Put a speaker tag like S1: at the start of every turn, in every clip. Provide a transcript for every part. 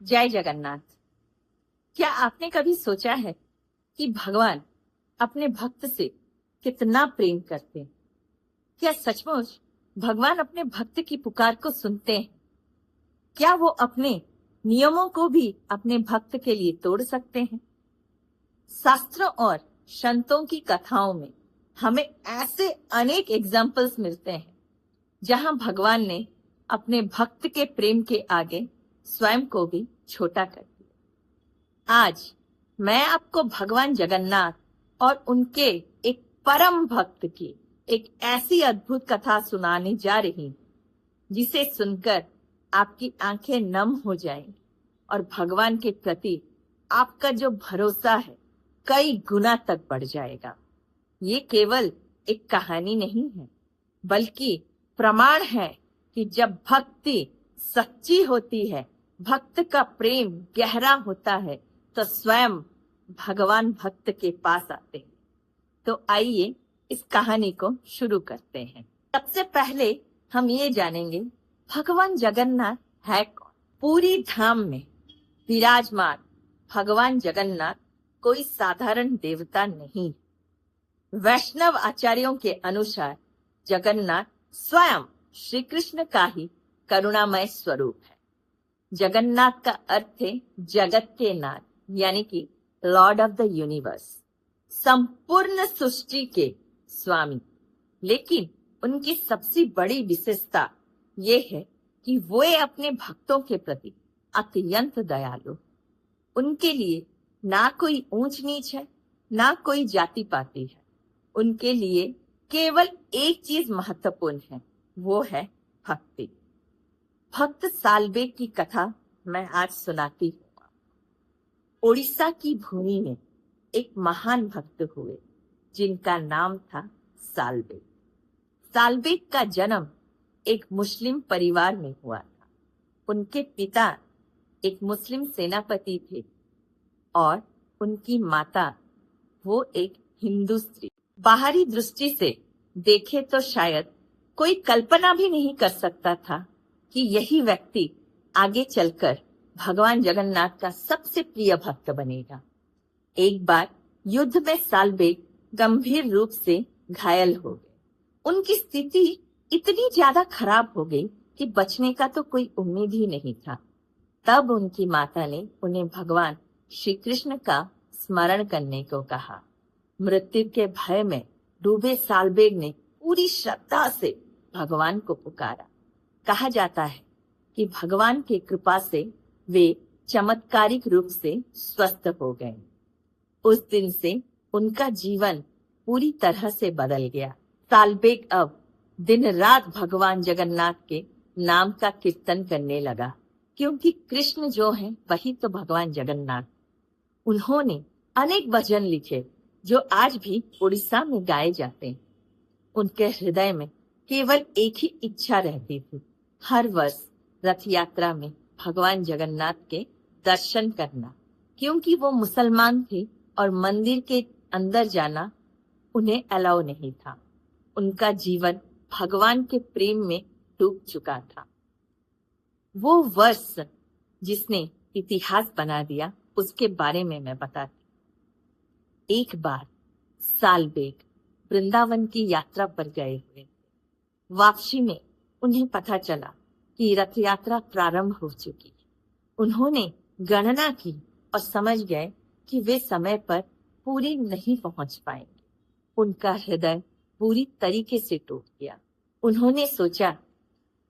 S1: जय जगन्नाथ। क्या आपने कभी सोचा है कि भगवान अपने भक्त से कितना प्रेम करते हैं? क्या सचमुच भगवान अपने भक्त की पुकार को सुनते हैं? क्या वो अपने नियमों को भी अपने भक्त के लिए तोड़ सकते हैं? शास्त्रों और संतों की कथाओं में हमें ऐसे अनेक एग्जाम्पल्स मिलते हैं जहां भगवान ने अपने भक्त के प्रेम के आगे स्वयं को भी छोटा कर दिया। आज मैं आपको भगवान जगन्नाथ और उनके एक परम भक्त की एक ऐसी अद्भुत कथा सुनाने जा रही हूं जिसे सुनकर आपकी आंखें नम हो जाएंगी और भगवान के प्रति आपका जो भरोसा है कई गुना तक बढ़ जाएगा। ये केवल एक कहानी नहीं है, बल्कि प्रमाण है कि जब भक्ति सच्ची होती है, भक्त का प्रेम गहरा होता है, तो स्वयं भगवान भक्त के पास आते हैं। तो आइए इस कहानी को शुरू करते हैं। सबसे पहले हम ये जानेंगे भगवान जगन्नाथ है कौन। पूरी धाम में विराजमान भगवान जगन्नाथ कोई साधारण देवता नहीं। वैष्णव आचार्यों के अनुसार जगन्नाथ स्वयं श्री कृष्ण का ही करुणामय स्वरूप है। जगन्नाथ का अर्थ है जगत के नाथ, यानी कि लॉर्ड ऑफ द यूनिवर्स, संपूर्ण सृष्टि के स्वामी। लेकिन उनकी सबसे बड़ी विशेषता ये है कि वो अपने भक्तों के प्रति अत्यंत दयालु। उनके लिए ना कोई ऊंच नीच है, ना कोई जाति पाति है। उनके लिए केवल एक चीज महत्वपूर्ण है, वो है भक्ति। भक्त सालबेग की कथा मैं आज सुनाती हूँ। उड़ीसा की भूमि में एक महान भक्त हुए जिनका नाम था सालबेग। सालबेग का जन्म एक मुस्लिम परिवार में हुआ था। उनके पिता एक मुस्लिम सेनापति थे और उनकी माता वो एक हिंदू स्त्री। बाहरी दृष्टि से देखे तो शायद कोई कल्पना भी नहीं कर सकता था कि यही व्यक्ति आगे चलकर भगवान जगन्नाथ का सबसे प्रिय भक्त बनेगा। एक बार युद्ध में सालबेग गंभीर रूप से घायल हो गए। उनकी स्थिति इतनी ज्यादा खराब हो गई कि बचने का तो कोई उम्मीद ही नहीं था। तब उनकी माता ने उन्हें भगवान श्री कृष्ण का स्मरण करने को कहा। मृत्यु के भय में डूबे सालबेग ने पूरी श्रद्धा से भगवान को पुकारा। कहा जाता है कि भगवान की कृपा से वे चमत्कारिक रूप से स्वस्थ हो गए। उस दिन से उनका जीवन पूरी तरह से बदल गया। सालबेग अब दिन रात भगवान जगन्नाथ के नाम का कीर्तन करने लगा, क्योंकि कृष्ण जो है वही तो भगवान जगन्नाथ। उन्होंने अनेक भजन लिखे जो आज भी उड़ीसा में गाए जाते हैं। उनके हृदय में केवल एक ही इच्छा रहती थी, हर वर्ष रथ यात्रा में भगवान जगन्नाथ के दर्शन करना, क्योंकि वो मुसलमान थे और मंदिर के अंदर जाना उन्हें अलाउ नहीं था। उनका जीवन भगवान के प्रेम में डूब चुका था। वो वर्ष जिसने इतिहास बना दिया उसके बारे में मैं बताती। एक बार सालबेग वृंदावन की यात्रा पर गए हुए। वापसी में उन्हें पता चला कि रथ यात्रा प्रारंभ हो चुकी। उन्होंने गणना की और समझ गए कि वे समय पर पूरी नहीं पहुंच पाएंगे। उनका हृदय पूरी तरीके से टूट गया। उन्होंने सोचा,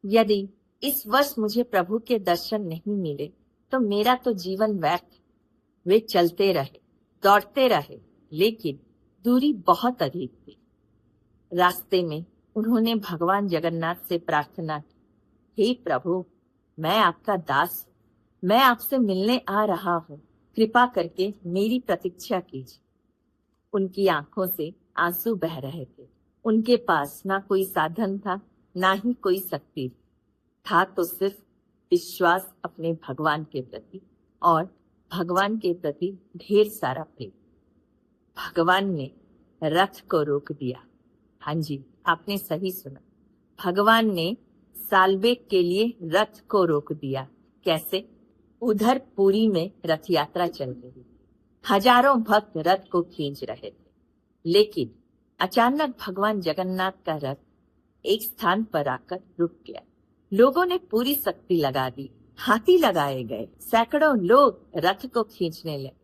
S1: यदि इस वर्ष मुझे प्रभु के दर्शन नहीं मिले तो मेरा तो जीवन व्यर्थ। वे चलते रहे, दौड़ते रहे, लेकिन दूरी बहुत अधिक थी। रास्ते में उन्होंने भगवान जगन्नाथ से प्रार्थना की, हे प्रभु, मैं आपका दास, मैं आपसे मिलने आ रहा हूँ, कृपा करके मेरी प्रतीक्षा कीजिए। उनकी आंखों से आंसू बह रहे थे। उनके पास ना कोई साधन था, ना ही कोई शक्ति था तो सिर्फ विश्वास अपने भगवान के प्रति और भगवान के प्रति ढेर सारा प्रेम। भगवान ने रथ को रोक दिया। हाँ जी, आपने सही सुना। भगवान ने सालबेग के लिए रथ को रोक दिया। कैसे? उधर पुरी में रथ यात्रा चल रही थी। हजारों भक्त रथ को खींच रहे थे, लेकिन अचानक भगवान जगन्नाथ का रथ एक स्थान पर आकर रुक गया। लोगों ने पूरी शक्ति लगा दी, हाथी लगाए गए, सैकड़ों लोग रथ को खींचने लगे,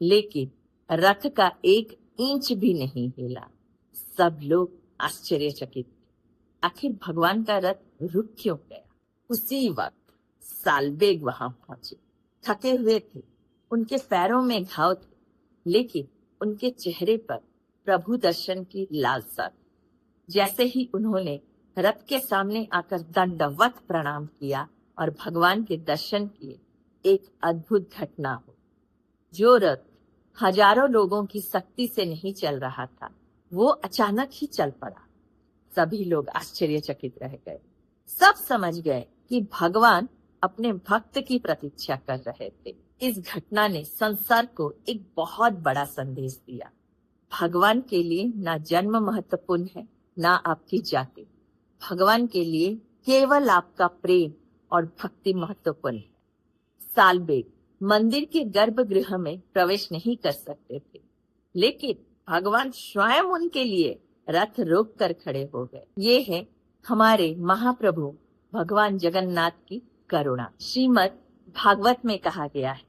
S1: लेकिन रथ का एक इंच भी नहीं हिला। सब लोग आश्चर्यचकित थे, आखिर भगवान का रथ रुक क्यों गया। उसी वक्त सालबेग वहां पहुंचे। थके हुए थे, उनके पैरों में घाव थे, लेकिन उनके चेहरे पर प्रभु दर्शन की लालसा। जैसे ही उन्होंने रथ के सामने आकर दंडवत प्रणाम किया और भगवान के दर्शन किए, एक अद्भुत घटना हो। जो रथ हजारों लोगों की शक्ति से नहीं चल रहा था, वो अचानक ही चल पड़ा। सभी लोग आश्चर्यचकित रह गए। सब समझ गए कि भगवान अपने भक्त की प्रतीक्षा कर रहे थे। इस घटना ने संसार को एक बहुत बड़ा संदेश दिया। भगवान के लिए ना जन्म महत्वपूर्ण है, ना आपकी जाति। भगवान के लिए केवल आपका प्रेम और भक्ति महत्वपूर्ण है। सालबेग मंदिर के गर्भगृह में प्रवेश नहीं कर सकते थे, लेकिन भगवान स्वयं उनके लिए रथ रोक कर खड़े हो गए। ये है हमारे महाप्रभु भगवान जगन्नाथ की करुणा। श्रीमद् भागवत में कहा गया है,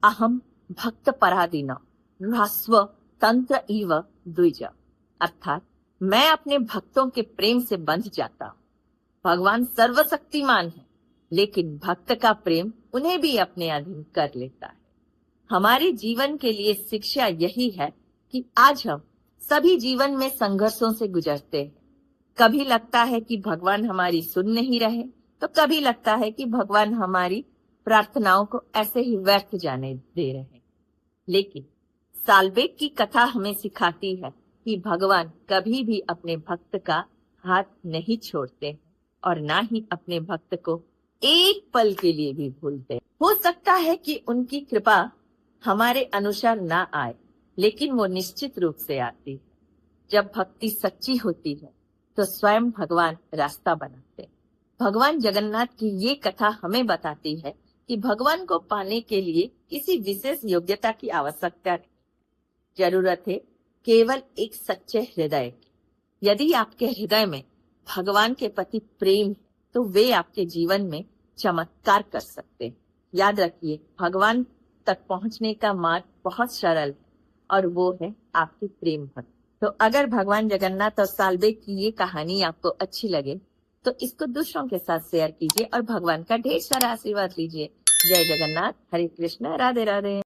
S1: अहम भक्त पराधीन ह्रस्व तंत्र इव द्विज, अर्थात मैं अपने भक्तों के प्रेम से बंध जाता हूँ। भगवान सर्वशक्तिमान है, लेकिन भक्त का प्रेम उन्हें भी अपने अधीन कर लेता है। हमारे जीवन के लिए शिक्षा यही है कि आज हम सभी जीवन में संघर्षों से गुजरते हैं। कभी लगता है कि भगवान हमारी सुन नहीं रहे, तो कभी लगता है कि भगवान हमारी प्रार्थनाओं को ऐसे ही व्यर्थ जाने दे रहे हैं। लेकिन सालबेग की कथा हमें सिखाती है कि भगवान कभी भी अपने भक्त का हाथ नहीं छोड़ते और ना ही अपने भक्त को एक पल के लिए भी भूलते। हो सकता है कि उनकी कृपा हमारे अनुसार ना आए, लेकिन वो निश्चित रूप से आती है। जब भक्ति सच्ची होती है तो स्वयं भगवान रास्ता बनाते। भगवान जगन्नाथ की ये कथा हमें बताती है कि भगवान को पाने के लिए किसी विशेष योग्यता की आवश्यकता नहीं, जरूरत है केवल एक सच्चे हृदय की। यदि आपके हृदय में भगवान के प्रति प्रेम है, तो वे आपके जीवन में चमत्कार कर सकते हैं। याद रखिए, भगवान तक पहुंचने का मार्ग बहुत सरल है और वो है आपकी प्रेम भक्ति। तो अगर भगवान जगन्नाथ और सालबेग की ये कहानी आपको अच्छी लगे तो इसको दूसरों के साथ शेयर कीजिए और भगवान का ढेर सारा आशीर्वाद लीजिए। जय जगन्नाथ, हरे कृष्ण, राधे राधे।